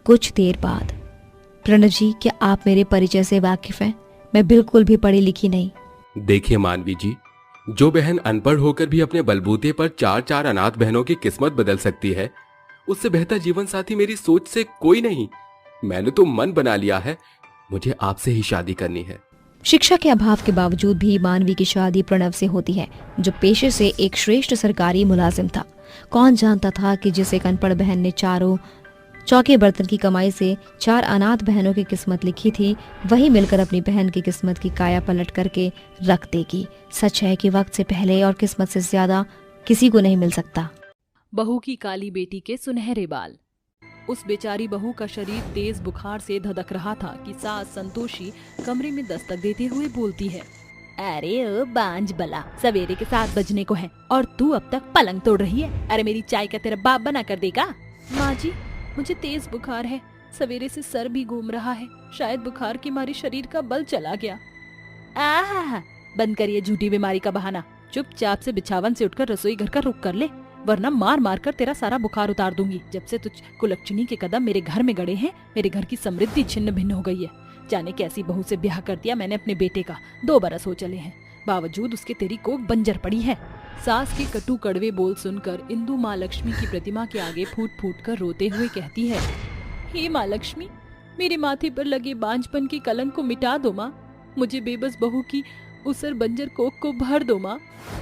कुछ देर बाद, प्रणव जी, क्या आप मेरे परिचय से वाकिफ हैं? मैं बिल्कुल भी पढ़ी लिखी नहीं। देखिए मानवी जी, जो बहन अनपढ़ होकर भी अपने बलबूते पर 4-4 अनाथ बहनों की किस्मत बदल सकती है, उससे बेहतर जीवन साथी मेरी सोच से कोई नहीं। मैंने तो मन बना लिया है, मुझे आपसे ही शादी करनी है। शिक्षा के अभाव के बावजूद भी मानवी की शादी प्रणव से होती है, जो पेशे से एक श्रेष्ठ सरकारी मुलाजिम था। कौन जानता था कि जिस एक अनपढ़ बहन ने चारों चौके बर्तन की कमाई से 4 अनाथ बहनों की किस्मत लिखी थी, वही मिलकर अपनी बहन की किस्मत की काया पलट करके रख देगी। सच है कि वक्त से पहले और किस्मत से ज्यादा किसी को नहीं मिल सकता। बहू की काली बेटी के सुनहरे बाल। उस बेचारी बहू का शरीर तेज बुखार से धधक रहा था कि सास संतोषी कमरे में दस्तक देते हुए बोलती है, अरे ओ बांझ बला, सवेरे के 7 बजने को है और तू अब तक पलंग तोड़ रही है। अरे मेरी चाय का तेरा बाप बना कर देगा। माँ जी, मुझे तेज बुखार है, सवेरे से सर भी घूम रहा है, शायद बुखार के मारे शरीर का बल चला गया। आहा, बंद करिए झूठी बीमारी का बहाना। चुपचाप से बिछावन से उठकर रसोई घर का रुख कर ले, वरना मार मार कर तेरा सारा बुखार उतार दूंगी। जब से तुझ कुलक्षणी के कदम मेरे घर में गड़े हैं, मेरे घर की समृद्धि छिन्न भिन्न हो गई है। जाने कैसी बहू से ब्याह कर दिया मैंने अपने बेटे का। 2 बरस हो चले हैं, बावजूद उसके तेरी कोख बंजर पड़ी है। सास के कटु कड़वे बोल सुनकर इंदु माँ लक्ष्मी की प्रतिमा के आगे फूट फूट कर रोते हुए कहती है, हे माँ लक्ष्मी, मेरे माथे पर लगे बांझपन के कलंक को मिटा दो माँ। मुझे बेबस बहू की उसर बंजर कोख को भर दो माँ।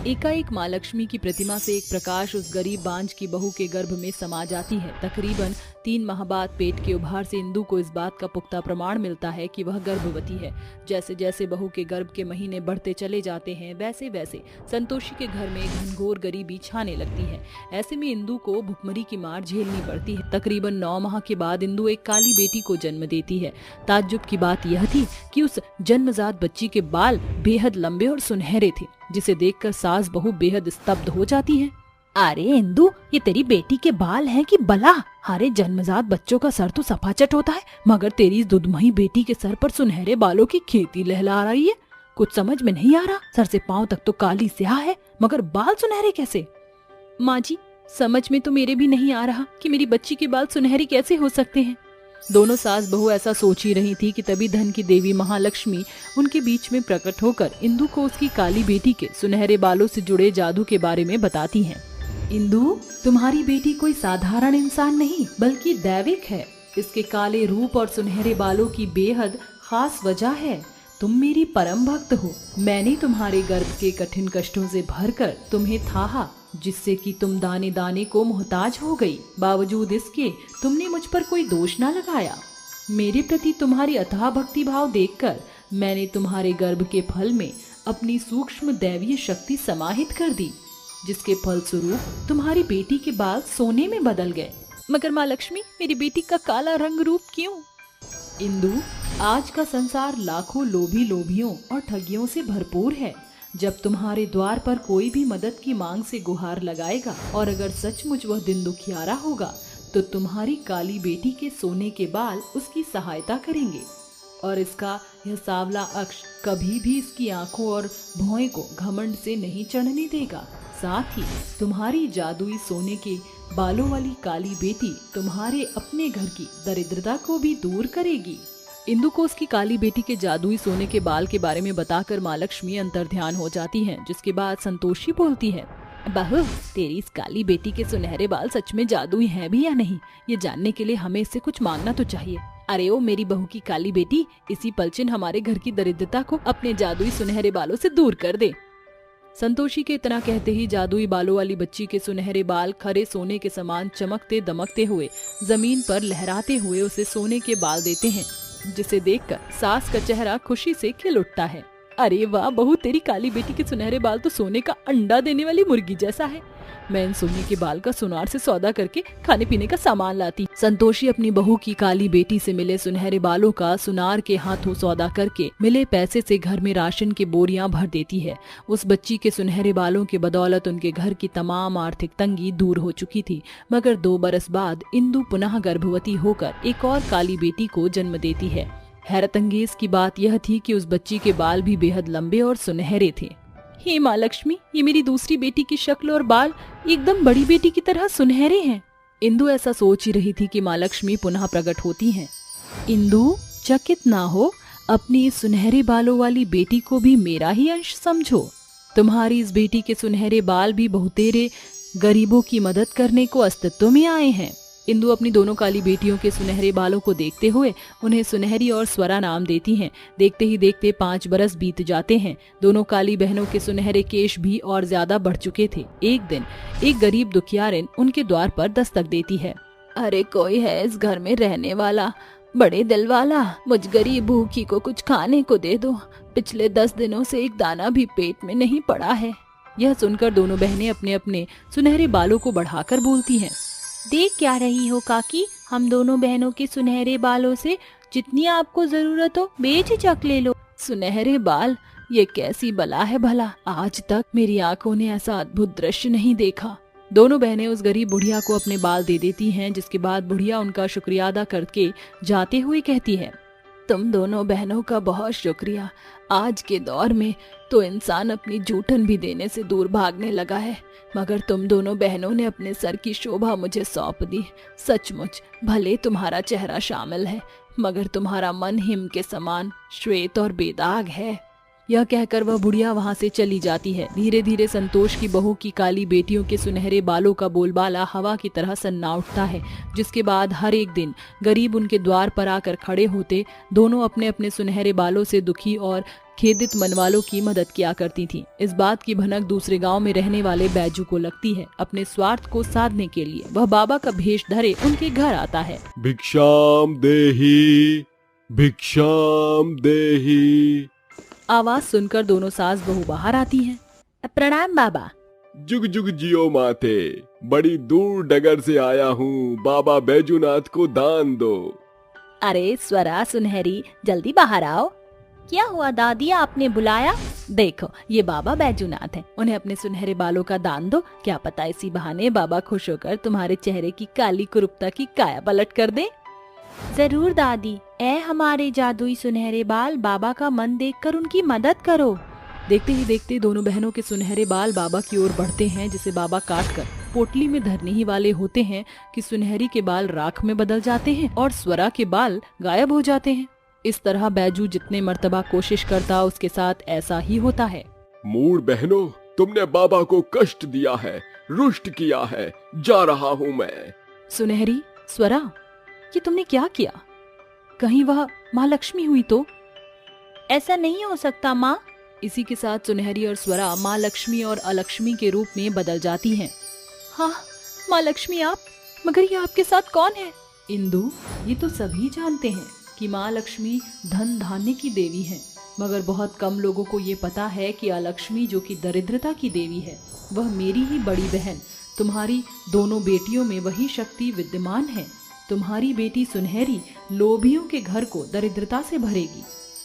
एकाएक माँ लक्ष्मी की प्रतिमा से एक प्रकाश उस गरीब बांझ की बहू के गर्भ में समा जाती है। तकरीबन 3 माह बाद पेट के उभार से इंदु को इस बात का पुख्ता प्रमाण मिलता है कि वह गर्भवती है। जैसे जैसे बहू के गर्भ के महीने बढ़ते चले जाते हैं, वैसे वैसे संतोषी के घर में घनघोर गरीबी छाने लगती है। ऐसे में इंदु को भुखमरी की मार झेलनी पड़ती है। तकरीबन 9 माह के बाद इंदु एक काली बेटी को जन्म देती है। ताज्जुब की बात यह थी कि उस जन्मजात बच्ची के बाल बेहद लंबे और सुनहरे थे, जिसे देखकर सास बहू बेहद स्तब्ध हो जाती है। अरे इंदु, ये तेरी बेटी के बाल हैं कि बला? अरे जन्मजात बच्चों का सर तो सफाचट होता है, मगर तेरी इस दुधमही बेटी के सर पर सुनहरे बालों की खेती लहला रही है। कुछ समझ में नहीं आ रहा। सर से पांव तक तो काली स्याह है, मगर बाल सुनहरे कैसे? माँ जी, समझ में तो मेरे भी नहीं आ रहा कि मेरी बच्ची के बाल सुनहरे कैसे हो सकते हैं। दोनों सास बहू ऐसा सोच ही रही थी कि तभी धन की देवी महालक्ष्मी उनके बीच में प्रकट होकर इंदु को उसकी काली बेटी के सुनहरे बालों से जुड़े जादू के बारे में बताती हैं। इंदु, तुम्हारी बेटी कोई साधारण इंसान नहीं बल्कि दैविक है। इसके काले रूप और सुनहरे बालों की बेहद खास वजह है। तुम मेरी परम भक्त हो। मैंने तुम्हारे गर्भ के कठिन कष्टों से भरकर तुम्हें थाहा, जिससे कि तुम दाने दाने को मोहताज हो गई। बावजूद इसके तुमने मुझ पर कोई दोष ना लगाया। मेरे प्रति तुम्हारी अथाह भक्ति भाव देखकर मैंने तुम्हारे गर्भ के फल में अपनी सूक्ष्म दैवीय शक्ति समाहित कर दी, जिसके फलस्वरूप तुम्हारी बेटी के बाल सोने में बदल गए। मगर माँ लक्ष्मी, मेरी बेटी का काला रंग रूप क्यों? इंदु, आज का संसार लाखों लोभी लोभियों और ठगियों से भरपूर है। जब तुम्हारे द्वार पर कोई भी मदद की मांग से गुहार लगाएगा और अगर सचमुच वह दिन दुखियारा होगा, तो तुम्हारी काली बेटी के सोने के बाल उसकी सहायता करेंगे और इसका यह सांवला अक्ष कभी भी इसकी आंखों और भौएं को घमंड से नहीं चढ़ने देगा। साथ ही तुम्हारी जादुई सोने के बालों वाली काली बेटी तुम्हारे अपने घर की दरिद्रता को भी दूर करेगी। इंदु को उसकी काली बेटी के जादुई सोने के बाल के बारे में बताकर माँ लक्ष्मी अंतर्ध्यान हो जाती हैं, जिसके बाद संतोषी बोलती है, बहू, तेरी इस काली बेटी के सुनहरे बाल सच में जादुई हैं भी या नहीं, ये जानने के लिए हमें इससे कुछ मांगना तो चाहिए। अरे ओ मेरी बहू की काली बेटी, इसी पलचिन हमारे घर की दरिद्रता को अपने जादुई सुनहरे बालों से दूर कर दे। संतोषी के इतना कहते ही जादुई बालों वाली बच्ची के सुनहरे बाल खरे सोने के समान चमकते दमकते हुए जमीन पर लहराते हुए उसे सोने के बाल देते हैं, जिसे देखकर सास का चेहरा खुशी से खिल उठता है। अरे वाह बहू, तेरी काली बेटी के सुनहरे बाल तो सोने का अंडा देने वाली मुर्गी जैसा है। मैं इन सोने के बाल का सुनार से सौदा करके खाने पीने का सामान लाती। संतोषी अपनी बहू की काली बेटी से मिले सुनहरे बालों का सुनार के हाथों सौदा करके मिले पैसे से घर में राशन के बोरियां भर देती है। उस बच्ची के सुनहरे बालों के बदौलत उनके घर की तमाम आर्थिक तंगी दूर हो चुकी थी। मगर 2 बरस बाद इंदु पुनः गर्भवती होकर एक और काली बेटी को जन्म देती है। हैरतअंगेज की बात यह थी कि उस बच्ची के बाल भी बेहद लंबे और सुनहरे थे। हे माँ लक्ष्मी, ये मेरी दूसरी बेटी की शक्ल और बाल एकदम बड़ी बेटी की तरह सुनहरे हैं। इंदु ऐसा सोच ही रही थी कि माँ लक्ष्मी पुनः प्रकट होती हैं। इंदु, चकित ना हो, अपनी इस सुनहरे बालों वाली बेटी को भी मेरा ही अंश समझो। तुम्हारी इस बेटी के सुनहरे बाल भी बहुतेरे गरीबों की मदद करने को अस्तित्व में आए हैं। इंदु अपनी दोनों काली बेटियों के सुनहरे बालों को देखते हुए उन्हें सुनहरी और स्वरा नाम देती हैं। देखते ही देखते 5 बरस बीत जाते हैं। दोनों काली बहनों के सुनहरे केश भी और ज्यादा बढ़ चुके थे। एक दिन एक गरीब दुखियारिन उनके द्वार पर दस्तक देती है। अरे कोई है इस घर में रहने वाला, बड़े दिल वाला, मुझ गरीब भूखी को कुछ खाने को दे दो। पिछले 10 दिनों से एक दाना भी पेट में नहीं पड़ा है। यह सुनकर दोनों बहनें अपने अपने सुनहरे बालों को बढ़ाकर बोलती हैं। देख क्या रही हो काकी, हम दोनों बहनों के सुनहरे बालों से जितनी आपको जरूरत हो बेझिझक ले लो। सुनहरे बाल, ये कैसी बला है भला, आज तक मेरी आंखों ने ऐसा अद्भुत दृश्य नहीं देखा। दोनों बहनें उस गरीब बुढ़िया को अपने बाल दे देती हैं, जिसके बाद बुढ़िया उनका शुक्रिया अदा करके जाते हुए कहती है, तुम दोनों बहनों का बहुत शुक्रिया। आज के दौर में तो इंसान अपनी जूठन भी देने से दूर भागने लगा है, मगर तुम दोनों बहनों ने अपने सर की शोभा मुझे सौंप दी। सचमुच भले तुम्हारा चेहरा शामिल है, मगर तुम्हारा मन हिम के समान श्वेत और बेदाग है। यह कहकर वह बुढ़िया वहां से चली जाती है। धीरे धीरे संतोष की बहू की काली बेटियों के सुनहरे बालों का बोलबाला हवा की तरह सन्ना उठता है, जिसके बाद हर एक दिन गरीब उनके द्वार पर आकर खड़े होते। दोनों अपने अपने सुनहरे बालों से दुखी और खेदित मन वालों की मदद किया करती थीं। इस बात की भनक दूसरे गांव में रहने वाले बैजू को लगती है। अपने स्वार्थ को साधने के लिए वह बाबा का भेष धरे उनके घर आता है। भिक्षाम देही, भिक्षाम देही। आवाज सुनकर दोनों सास बहू बाहर आती हैं। प्रणाम बाबा। जुग जुग जियो माते, बड़ी दूर डगर से आया हूँ, बाबा बैजूनाथ को दान दो। अरे स्वरा सुनहरी, जल्दी बाहर आओ। क्या हुआ दादी, आपने बुलाया? देखो ये बाबा बैजूनाथ हैं, उन्हें अपने सुनहरे बालों का दान दो। क्या पता इसी बहाने बाबा खुश होकर तुम्हारे चेहरे की काली कुरूपता की काया पलट कर दे। जरूर दादी, ऐ हमारे जादुई सुनहरे बाल, बाबा का मन देखकर उनकी मदद करो। देखते ही देखते दोनों बहनों के सुनहरे बाल बाबा की ओर बढ़ते हैं, जिसे बाबा काट कर पोटली में धरने ही वाले होते हैं कि सुनहरी के बाल राख में बदल जाते हैं और स्वरा के बाल गायब हो जाते हैं। इस तरह बैजू जितने मर्तबा कोशिश करता उसके साथ ऐसा ही होता है। मूढ़ बहनों, तुमने बाबा को कष्ट दिया है, रुष्ट किया है, जा रहा हूँ मैं। सुनहरी, स्वरा, ये तुमने क्या किया? कहीं वह माँ लक्ष्मी हुई तो? ऐसा नहीं हो सकता माँ। इसी के साथ सुनहरी और स्वरा माँ लक्ष्मी और अलक्ष्मी के रूप में बदल जाती हैं। हाँ माँ लक्ष्मी आप, मगर ये आपके साथ कौन है? इंदु, ये तो सभी जानते हैं कि माँ लक्ष्मी धन धान्य की देवी है, मगर बहुत कम लोगों को ये पता है कि अलक्ष्मी जो कि दरिद्रता की देवी है, वह मेरी ही बड़ी बहन, तुम्हारी दोनों बेटियों में वही शक्ति विद्यमान है। तुम्हारी बेटी सुनहरी लोभियों के घर को दरिद्रता से भरेगी,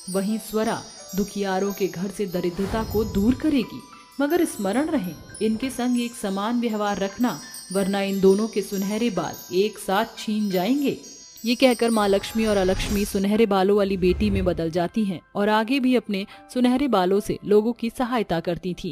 वहीं स्वरा दुखियारों के घर से दरिद्रता को दूर करेगी। मगर स्मरण रहे, इनके संग एक समान व्यवहार रखना, वरना इन दोनों के सुनहरे बाल एक साथ छीन जाएंगे। ये कहकर माँ लक्ष्मी और अलक्ष्मी सुनहरे बालों वाली बेटी में बदल जाती हैं और आगे भी अपने सुनहरे बालों से लोगों की सहायता करती थी।